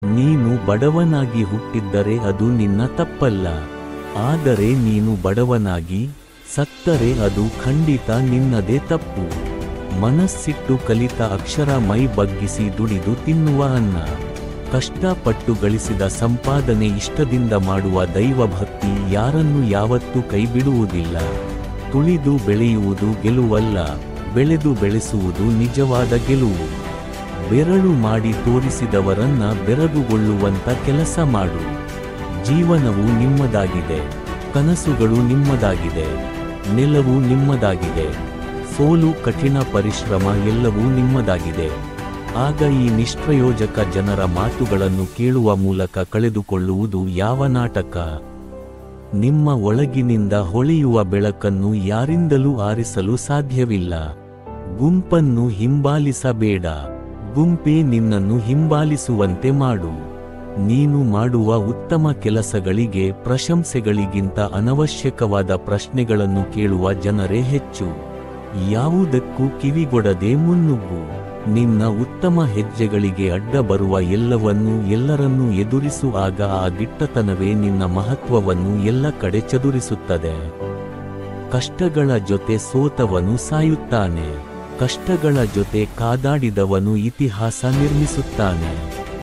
ನೀನು ಬಡವನಾಗಿ ಹುಟ್ಟಿದ್ದರೆ ಅದು ನಿನ್ನ ತಪ್ಪಲ್ಲ. ಆದರೆ ನೀನು ಬಡವನಾಗಿ ಸತ್ತರೆ ಅದು ಖಂಡಿತ ನಿನ್ನದೇ ತಪ್ಪು. ಮನಸ್ಸಿಟ್ಟು ಕಲಿತ ಅಕ್ಷರ, ಮೈ ಬಗ್ಗಿಸಿ ದುಡಿದು ತಿನ್ನುವ ಅನ್ನ, ಕಷ್ಟಪಟ್ಟು ಗಳಿಸಿದ ಸಂಪಾದನೆ, ಇಷ್ಟದಿಂದ ಮಾಡುವ ದೈವಭಕ್ತಿ ಯಾರನ್ನು ಯಾವತ್ತೂ ಕೈಬಿಡುವುದಿಲ್ಲ. ತುಳಿದು ಬೆಳೆಯುವುದು ಗೆಲುವಲ್ಲ, ಬೆಳೆದು ಬೆಳೆಸುವುದು ನಿಜವಾದ ಗೆಲುವು. ಬೆರಳು ಮಾಡಿ ತೋರಿಸಿದವರನ್ನ ಬೆರಗುಗೊಳ್ಳುವಂತ ಕೆಲಸ ಮಾಡು. ಜೀವನವು ನಿಮ್ಮದಾಗಿದೆ, ಕನಸುಗಳು ನಿಮ್ಮದಾಗಿದೆ, ನೆಲವು ನಿಮ್ಮದಾಗಿದೆ, ಸೋಲು, ಕಠಿಣ ಪರಿಶ್ರಮ ಎಲ್ಲವೂ ನಿಮ್ಮದಾಗಿದೆ. ಆಗ ಈ ನಿಷ್ಪ್ರಯೋಜಕ ಜನರ ಮಾತುಗಳನ್ನು ಕೇಳುವ ಮೂಲಕ ಕಳೆದುಕೊಳ್ಳುವುದು ಯಾವ ನಾಟಕ? ನಿಮ್ಮ ಒಳಗಿನಿಂದ ಹೊಳೆಯುವ ಬೆಳಕನ್ನು ಯಾರಿಂದಲೂ ಆರಿಸಲು ಸಾಧ್ಯವಿಲ್ಲ. ಗುಂಪನ್ನು ಹಿಂಬಾಲಿಸಬೇಡ, ಗುಂಪೇ ನಿನ್ನನ್ನು ಹಿಂಬಾಲಿಸುವಂತೆ ಮಾಡು. ನೀನು ಮಾಡುವ ಉತ್ತಮ ಕೆಲಸಗಳಿಗೆ, ಪ್ರಶಂಸೆಗಳಿಗಿಂತ ಅನವಶ್ಯಕವಾದ ಪ್ರಶ್ನೆಗಳನ್ನು ಕೇಳುವ ಜನರೇ ಹೆಚ್ಚು. ಯಾವುದಕ್ಕೂ ಕಿವಿಗೊಡದೆ ಮುನ್ನುಗ್ಗು. ನಿನ್ನ ಉತ್ತಮ ಹೆಜ್ಜೆಗಳಿಗೆ ಅಡ್ಡ ಬರುವ ಎಲ್ಲವನ್ನೂ ಎಲ್ಲರನ್ನೂ ಎದುರಿಸು. ಆಗ ಆ ದಿಟ್ಟತನವೇ ನಿನ್ನ ಮಹತ್ವವನ್ನು ಎಲ್ಲ ಕಡೆ ಚದುರಿಸುತ್ತದೆ. ಕಷ್ಟಗಳ ಜೊತೆ ಸೋತವನು ಸಾಯುತ್ತಾನೆ, ಕಷ್ಟಗಳ ಜೊತೆ ಕಾದಾಡಿದವನು ಇತಿಹಾಸ ನಿರ್ಮಿಸುತ್ತಾನೆ.